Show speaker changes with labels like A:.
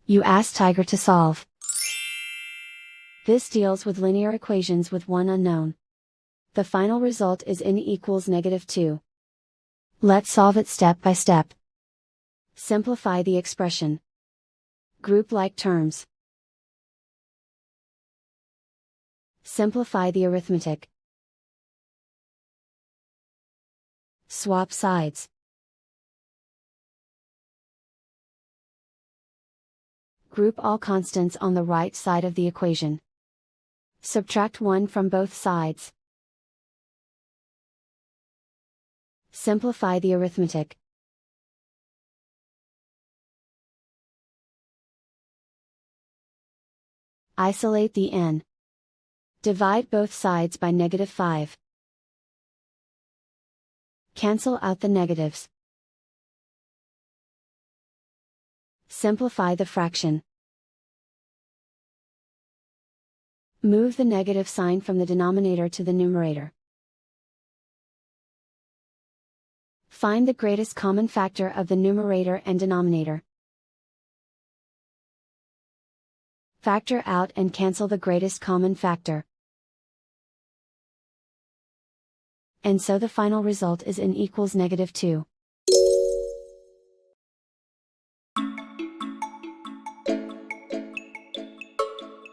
A: You ask Tiger to solve. This deals with linear equations with one unknown. The final result is n equals -2. Let's solve it step by step. Simplify the expression. Group like terms. Simplify the arithmetic. Swap sides. Group all constants on the right side of the equation. Subtract 1 from both sides. Simplify the arithmetic. Isolate the n. Divide both sides by -5. Cancel out the negatives. Simplify the fraction. Move the negative sign from the denominator to the numerator. Find the greatest common factor of the numerator and denominator. Factor out and cancel the greatest common factor. And so the final result is n equals -2.